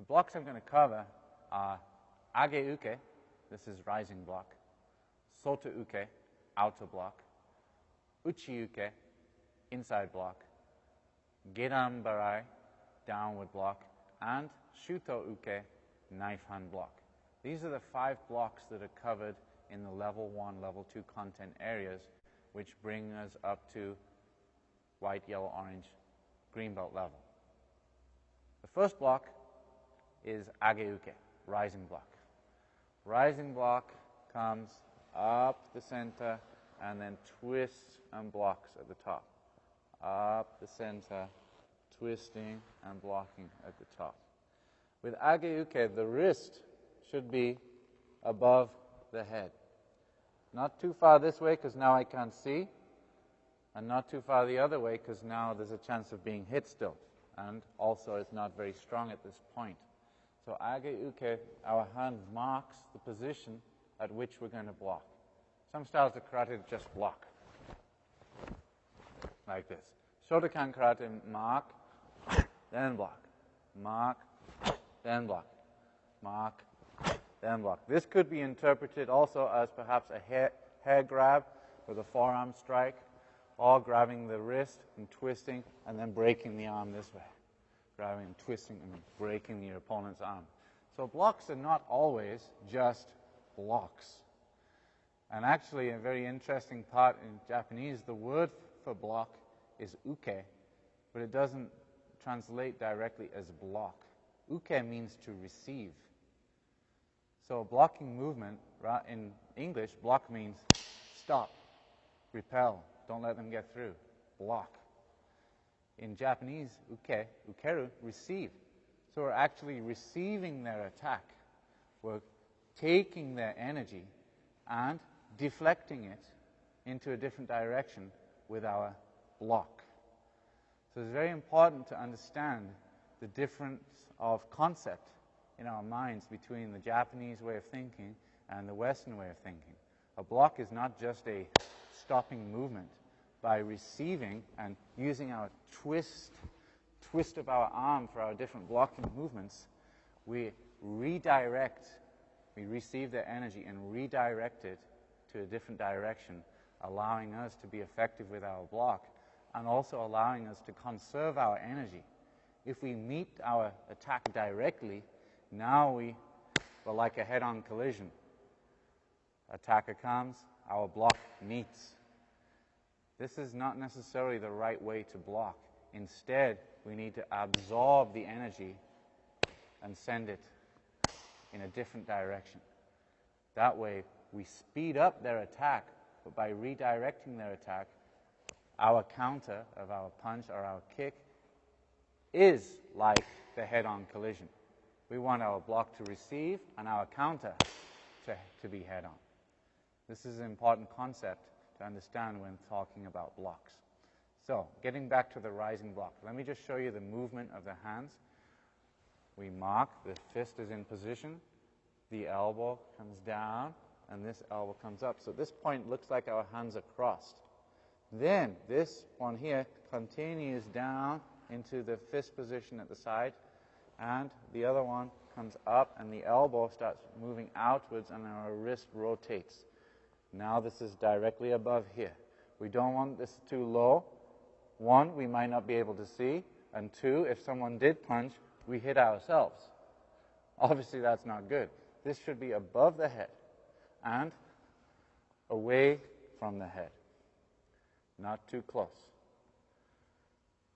blocks I'm going to cover are age uke, this is rising block, soto uke, outer block, uchi uke, inside block, gedan barai, downward block, and shuto uke, knife hand block. These are the 5 blocks that are covered in the level 1, level 2 content areas, which bring us up to white, yellow, orange, green belt level. The first block is age uke, rising block. Rising block comes up the center and then twists and blocks at the top. Up the center, twisting and blocking at the top. With age uke, the wrist should be above the head. Not too far this way because now I can't see, and not too far the other way because now there's a chance of being hit still, and also it's not very strong at this point. So age uke, our hand marks the position at which we're going to block. Some styles of karate just block, like this. Shotokan karate, mark, then block, mark, then block, mark, then block. This could be interpreted also as perhaps a hair grab with a forearm strike, or grabbing the wrist and twisting and then breaking the arm this way. Grabbing and twisting and breaking your opponent's arm. So blocks are not always just blocks. And actually, a very interesting part in Japanese, the word for block is uke, but it doesn't translate directly as block. Uke means to receive. So blocking movement, in English, block means stop, repel, don't let them get through, block. In Japanese, uke, ukeru, receive. So we're actually receiving their attack. We're taking their energy and deflecting it into a different direction with our block. So it's very important to understand the difference of concept in our minds between the Japanese way of thinking and the Western way of thinking. A block is not just a stopping movement. By receiving and using our twist of our arm for our different blocking movements, we redirect, we receive their energy and redirect it to a different direction, allowing us to be effective with our block and also allowing us to conserve our energy. If we meet our attack directly, now we're like a head-on collision. Attacker comes, our block meets. This is not necessarily the right way to block. Instead, we need to absorb the energy and send it in a different direction. That way, we speed up their attack, but by redirecting their attack, our counter of our punch or our kick is like the head-on collision. We want our block to receive and our counter to be head-on. This is an important concept to understand when talking about blocks. So, getting back to the rising block, let me just show you the movement of the hands. We mark, the fist is in position, the elbow comes down, and this elbow comes up. So at this point, it looks like our hands are crossed. Then, this one here continues down into the fist position at the side, and the other one comes up, and the elbow starts moving outwards, and our wrist rotates. Now this is directly above here. We don't want this too low. 1, we might not be able to see, and 2, if someone did punch, we hit ourselves. Obviously, that's not good. This should be above the head and away from the head, not too close.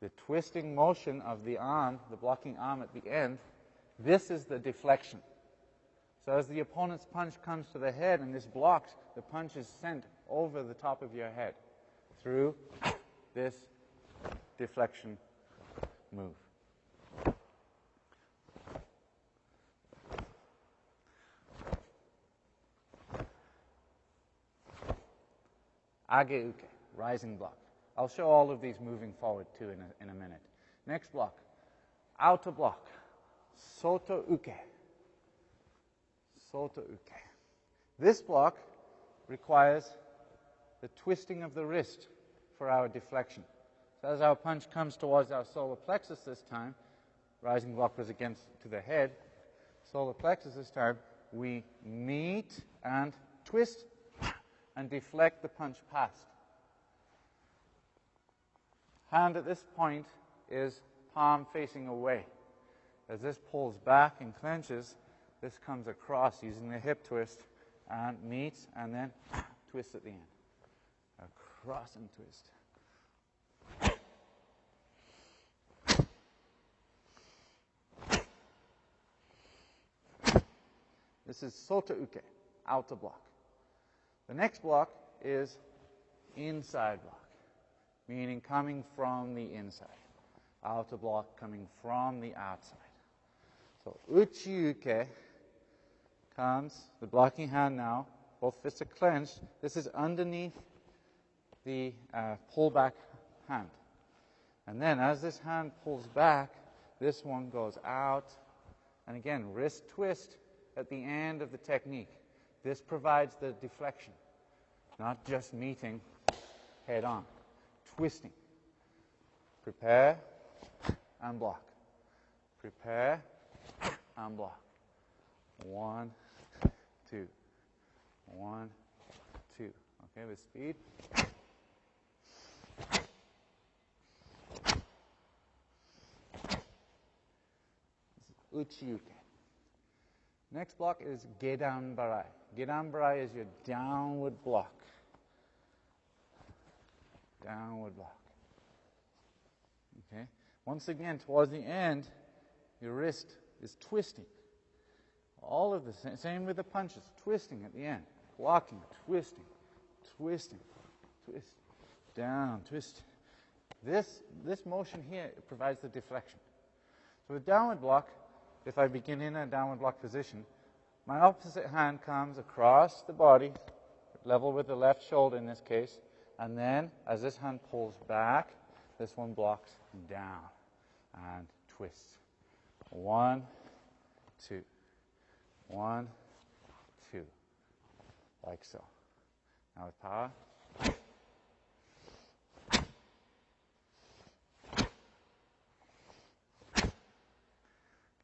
The twisting motion of the arm, the blocking arm at the end, this is the deflection. So as the opponent's punch comes to the head and is blocked, the punch is sent over the top of your head through this deflection move. Age uke, rising block. I'll show all of these moving forward too in a minute. Next block, outer block, soto uke. Soto uke. This block requires the twisting of the wrist for our deflection. So as our punch comes towards our solar plexus this time, rising block was against to the head, solar plexus this time, we meet and twist and deflect the punch past. Hand at this point is palm facing away. As this pulls back and clenches, this comes across using the hip twist and meets and then twist at the end. Across and twist. This is sota uke, outer block. The next block is inside block, meaning coming from the inside. Outer block coming from the outside. So uchi uke comes, the blocking hand now, both fists are clenched. This is underneath the pull-back hand. And then as this hand pulls back, this one goes out. And again, wrist twist at the end of the technique. This provides the deflection, not just meeting head on. Twisting. Prepare and block. Prepare and block. 1, 2. 1, 2. Okay, with speed. Uchi uke. Next block is gedan barai. Gedan barai is your downward block. Downward block. Okay. Once again, towards the end, your wrist is twisting. All of the same with the punches. Twisting at the end. Blocking, twisting, twisting, twist, down, twist. This motion here provides the deflection. So with downward block, if I begin in a downward block position, my opposite hand comes across the body, level with the left shoulder in this case, and then as this hand pulls back, this one blocks down and twists. 1, 2. 1, 2. Like so. Now with power.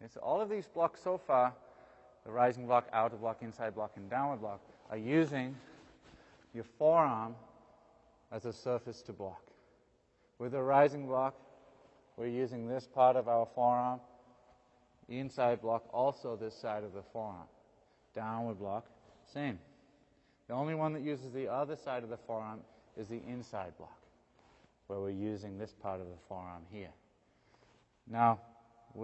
Okay, so all of these blocks so far, the rising block, outer block, inside block, and downward block, are using your forearm as a surface to block. With the rising block, we're using this part of our forearm. The inside block, also this side of the forearm. Downward block, same. The only one that uses the other side of the forearm is the inside block, where we're using this part of the forearm here. Now,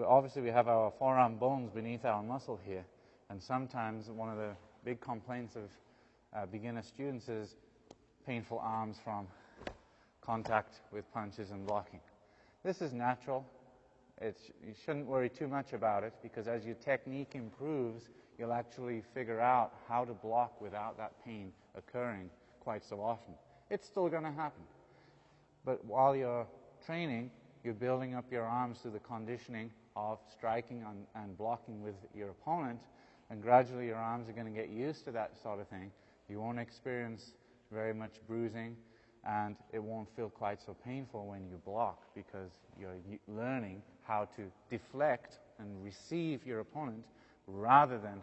obviously we have our forearm bones beneath our muscle here, and sometimes one of the big complaints of beginner students is painful arms from contact with punches and blocking. This is natural. You shouldn't worry too much about it, because as your technique improves, you'll actually figure out how to block without that pain occurring quite so often. It's still going to happen. But while you're training, you're building up your arms through the conditioning of striking and blocking with your opponent, and gradually your arms are going to get used to that sort of thing. You won't experience very much bruising, and it won't feel quite so painful when you block, because you're learning how to deflect and receive your opponent rather than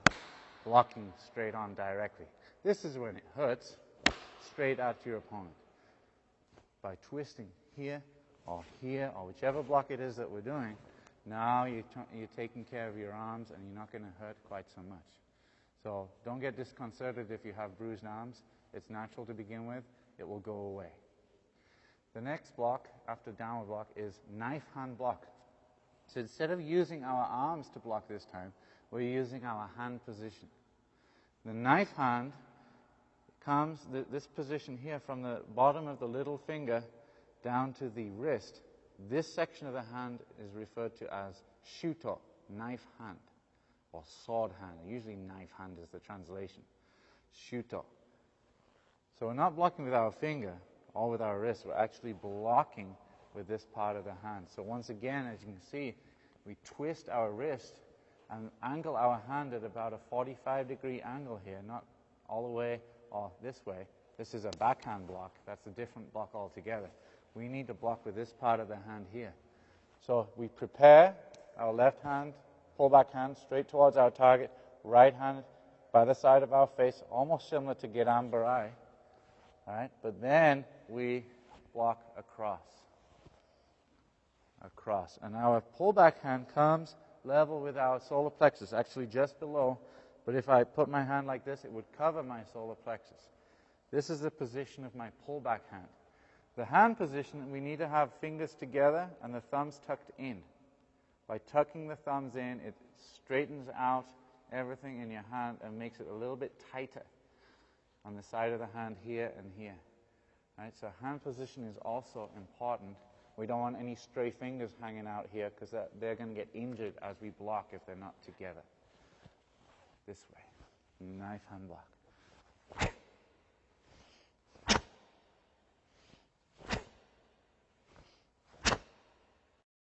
blocking straight on directly. This is when it hurts, straight at your opponent. By twisting here, or whichever block it is that we're doing, now you're taking care of your arms and you're not going to hurt quite so much. So don't get disconcerted if you have bruised arms. It's natural to begin with. It will go away. The next block after downward block is knife hand block. So instead of using our arms to block this time, we're using our hand position. The knife hand comes, this position here, from the bottom of the little finger down to the wrist. This section of the hand is referred to as shuto, knife hand, or sword hand. Usually knife hand is the translation. Shuto. So we're not blocking with our finger or with our wrist. We're actually blocking with this part of the hand. So once again, as you can see, we twist our wrist and angle our hand at about a 45-degree angle here, not all the way or this way. This is a backhand block. That's a different block altogether. We need to block with this part of the hand here. So we prepare our left hand, pull back hand straight towards our target, right hand by the side of our face, almost similar to Gedam Barai. All right, but then we block across. Across. And our pullback hand comes level with our solar plexus, actually just below. But if I put my hand like this, it would cover my solar plexus. This is the position of my pullback hand. The hand position, we need to have fingers together and the thumbs tucked in. By tucking the thumbs in, it straightens out everything in your hand and makes it a little bit tighter on the side of the hand here and here. Right? So hand position is also important. We don't want any stray fingers hanging out here because they're going to get injured as we block if they're not together. This way. Knife hand block.